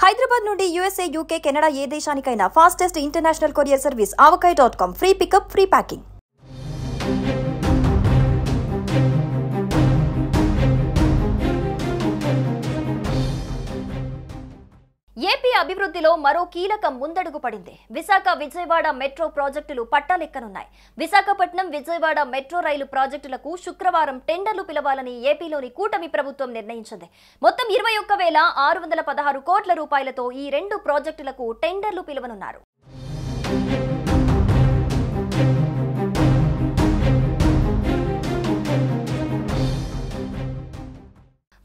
హైదరాబాద్ నుండి USA, UK, Canada ఏ దేశానికైనా fastest international courier service avakai.com. Free pickup, free packing. AP అభివృద్ధిలో మరో కీలక ముందడుగు పడింది. విశాఖ విజయవాడ మెట్రో ప్రాజెక్టులు పట్టాలెక్కనున్నాయి. విశాఖపట్నం విజయవాడ మెట్రో రైలు ప్రాజెక్టులకు శుక్రవారం టెండర్లు పిలవాలని ఏపీలోని కూటమి ప్రభుత్వం నిర్ణయించింది. మొత్తం 21,616 కోట్ల రూపాయలతో ఈ రెండు ప్రాజెక్టులకు టెండర్లు పిలవనున్నారు.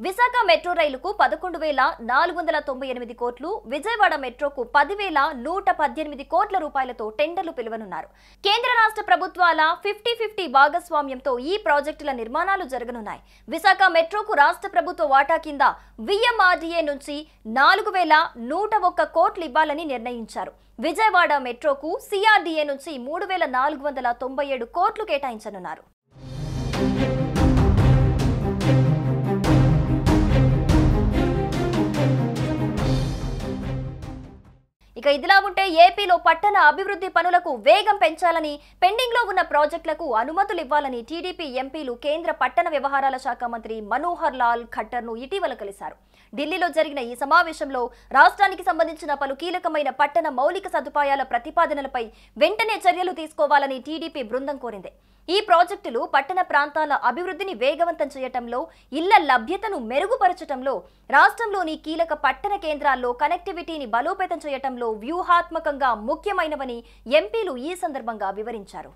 విశాఖ మెట్రో రైలుకు 11,498 కోట్లు, విజయవాడ మెట్రోకు 10,118 కోట్ల రూపాయలతో టెండర్లు పిలువనున్నారు. కేంద్ర రాష్ట్ర ప్రభుత్వాల 50-50 భాగస్వామ్యంతో ఈ ప్రాజెక్టుల నిర్మాణాలు జరగనున్నాయి. విశాఖ మెట్రోకు రాష్ట్ర ప్రభుత్వ వాటా కింద VMRDA నుంచి 4,101 కోట్లు ఇవ్వాలని నిర్ణయించారు. విజయవాడ మెట్రోకు CRDA నుంచి 3,497 కోట్లు కేటాయించనున్నారు. ఇక ఇదిలా ఉంటే ఏపీలో పట్టణ అభివృద్ధి పనులకు వేగం పెంచాలని, పెండింగ్ లో ఉన్న ప్రాజెక్టులకు అనుమతులు ఇవ్వాలని టీడీపీ ఎంపీలు కేంద్ర పట్టణ వ్యవహారాల శాఖ మంత్రి మనోహర్ లాల్ ఖట్టర్ ను ఇటీవల కలిశారు. ఢిల్లీలో జరిగిన ఈ సమావేశంలో రాష్ట్రానికి సంబంధించిన పలు కీలకమైన పట్టణ మౌలిక సదుపాయాల ప్రతిపాదనలపై వెంటనే చర్యలు తీసుకోవాలని టీడీపీ బృందం కోరింది. ఈ ప్రాజెక్టులు పట్టణ ప్రాంతాల అభివృద్ధిని వేగవంతం చేయటంలో, ఇళ్ల లభ్యతను మెరుగుపరచటంలో, రాష్ట్రంలోని కీలక పట్టణ కేంద్రాల్లో కనెక్టివిటీని బలోపేతం చేయటంలో వ్యూహాత్మకంగా ముఖ్యమైనవని ఎంపీలు ఈ సందర్భంగా వివరించారు.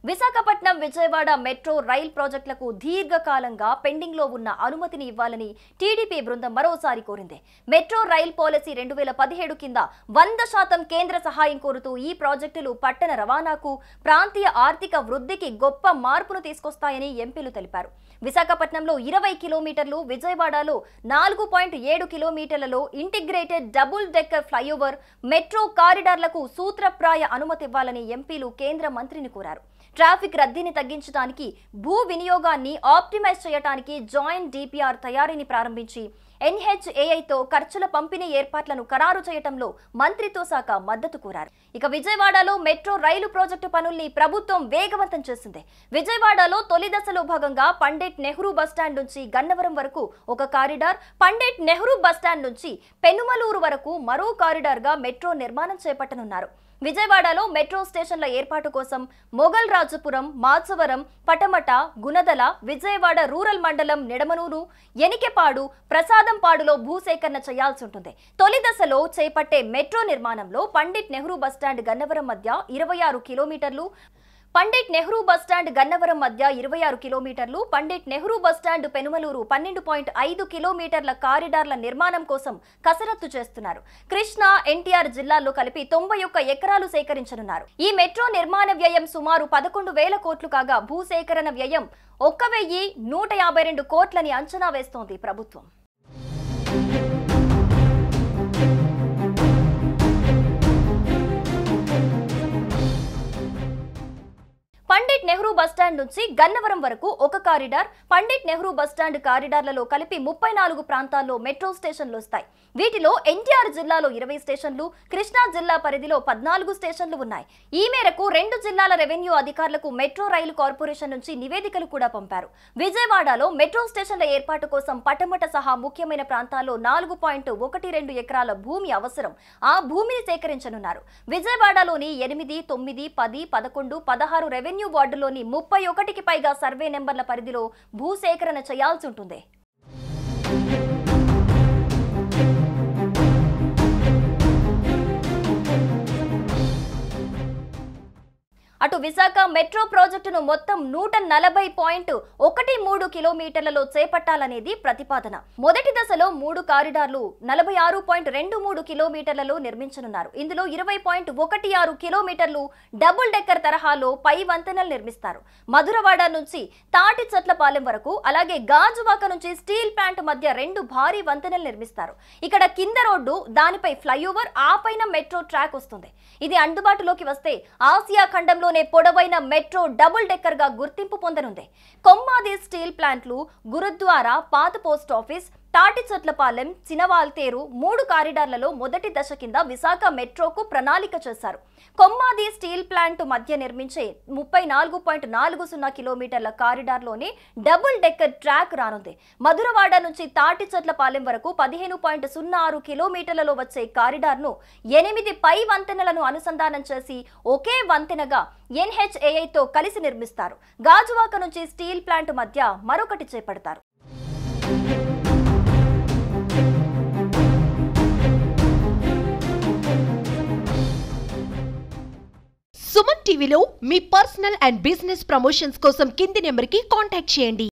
విశాఖపట్నం విజయవాడ మెట్రో రైల్ ప్రాజెక్టులకు దీర్ఘకాలంగా పెండింగ్ లో ఉన్న అనుమతిని ఇవ్వాలని టీడీపీ బృందం మరోసారి కోరింది. మెట్రో రైల్ పాలసీ 2017 కింద 100% కేంద్ర సహాయం కోరుతూ ఈ ప్రాజెక్టులు పట్టణ రవాణాకు, ప్రాంతీయ ఆర్థిక వృద్ధికి గొప్ప మార్పును తీసుకొస్తాయని ఎంపీలు తెలిపారు. విశాఖపట్నంలో 20 కిలోమీటర్లు, విజయవాడలో 4.7 కిలోమీటర్లలో integrated double decker flyover, metro కారిడార్లకు సూత్రప్రాయ అనుమతి ఇవ్వాలని ఎంపీలు కేంద్ర మంత్రిని కోరారు. ట్రాఫిక్ రద్దీని తగ్గించడానికి, భూ వినియోగాన్ని ఆప్టిమైజ్ చేయడానికి జాయింట్ DPR తయారీని ప్రారంభించి NHAIతో ఖర్చుల పంపిణీ ఏర్పాట్లను ఖరారు చేయటంలో మంత్రిత్వ శాఖ మద్దతు కోరారు. ఇక విజయవాడలో మెట్రో రైలు ప్రాజెక్టు పనుల్ని ప్రభుత్వం వేగవంతం చేసింది. విజయవాడలో తొలి దశలో భాగంగా పండిట్ నెహ్రూ బస్టాండ్ నుంచి గన్నవరం వరకు ఒక కారిడార్, పండిట్ నెహ్రూ బస్టాండ్ నుంచి పెనుమలూరు వరకు మరో కారిడార్ గా మెట్రో నిర్మాణం చేపట్టనున్నారు. విజయవాడలో మెట్రో స్టేషన్ల ఏర్పాటు కోసం మొగల్ రాజపురం, మాచవరం, పటమట, గుణదల, విజయవాడ రూరల్ మండలం నిడమనూరు, ఎనికెపాడు, ప్రసాదంపాడులో భూసేకరణ చేయాల్సి ఉంటుంది. తొలి దశలో చేపట్టే మెట్రో నిర్మాణంలో పండిట్ నెహ్రూ బస్టాండ్ గన్నవరం మధ్య 26 కిలోమీటర్లు, పండిట్ నెహ్రూ బస్టాండ్ గన్నవరం మధ్య 26 కిలోమీటర్లు, పండిట్ నెహ్రూ బస్టాండ్ పెనుమలూరు 12.5 కిలోమీటర్ల కారిడార్ల నిర్మాణం కోసం కసరత్తు చేస్తున్నారు. కృష్ణా, NTR జిల్లాల్లో కలిపి 91 ఎకరాలు సేకరించనున్నారు. ఈ మెట్రో నిర్మాణ వ్యయం సుమారు 11,000 కోట్లు కాగా భూసేకరణ వ్యయం 1,152 కోట్లని అంచనా వేస్తోంది ప్రభుత్వం. పండిట్ నెహ్రూ బస్టాండ్ నుంచి గన్నవరం వరకు ఒక కారిడార్, పండిట్ నెహ్రూ బస్టాండ్ కారిడార్లలో కలిపి 34 ప్రాంతాల్లో మెట్రో స్టేషన్లు వస్తాయి. వీటిలో NTR జిల్లాలో 20 స్టేషన్లు, కృష్ణా జిల్లా పరిధిలో 14 స్టేషన్లు ఉన్నాయి. ఈ మేరకు 2 జిల్లాల రెవెన్యూ అధికారులకు మెట్రో రైలు కార్పొరేషన్ నుంచి నివేదికలు కూడా పంపారు. విజయవాడలో మెట్రో స్టేషన్ల ఏర్పాటు కోసం పటమట సహా ముఖ్యమైన ప్రాంతాల్లో 4.12 ఎకరాల భూమి అవసరం. ఆ భూమిని సేకరించనున్నారు. విజయవాడలోని 8, 9, 10, 11, 16 రెవెన్యూ వార్డులోని 31కి పైగా సర్వే నెంబర్ల పరిధిలో భూసేకరణ చేయాల్సి ఉంటుంది. అటు విశాఖ మెట్రో ప్రాజెక్టును మొత్తం 140.13 కిలోమీటర్లలో చేపట్టాలనేది ప్రతిపాదన. మొదటి దశలో 3 కారిడార్లు 46.23 కిలోమీటర్లలో నిర్మించనున్నారు. ఇందులో 20.16 కిలోమీటర్లు డబుల్ డెక్కర్ తరహాలో పై వంతెనలు నిర్మిస్తారు. మధురవాడ నుంచి తాటి చెట్లపాలెం వరకు, అలాగే గాజువాక నుంచి స్టీల్ ప్లాంట్ మధ్య 2 భారీ వంతెనలు నిర్మిస్తారు. ఇక్కడ కింద రోడ్డు, దానిపై ఫ్లైఓవర్, ఆ పైన మెట్రో ట్రాక్ వస్తుంది. ఇది అందుబాటులోకి వస్తే ఆసియా ఖండంలో దేశంలోనే పొడవైన మెట్రో డబుల్ డెక్కర్ గా గుర్తింపు పొందనుంది. కొమ్మాది స్టీల్ ప్లాంట్లు, గురుద్వారా, పాత పోస్ట్ ఆఫీస్, తాటిచెట్లపాలెం, చినవాల్తేరు 3 కారిడార్లలో మొదటి దశ కింద విశాఖ మెట్రోకు ప్రణాళిక చేశారు. కొమ్మాది స్టీల్ ప్లాంట్ మధ్య నిర్మించే 34.40 కిలోమీటర్ల కారిడార్లోనే డబుల్ డెక్కర్ ట్రాక్ రానుంది. మధురవాడ నుంచి తాటిచెట్లపాలెం వరకు 15.06 కిలోమీటర్లలో వచ్చే కారిడార్ను 8 పై వంతెనలను అనుసంధానం చేసి ఒకే వంతెనగా NHAIతో కలిసి నిర్మిస్తారు. గాజువాక నుంచి స్టీల్ ప్లాంట్ మధ్య మరొకటి చేపడతారు. సుమన్ టీవీలో మీ పర్సనల్ అండ్ బిజినెస్ ప్రమోషన్స్ కోసం కింది నెంబర్కి కాంటాక్ట్ చేయండి.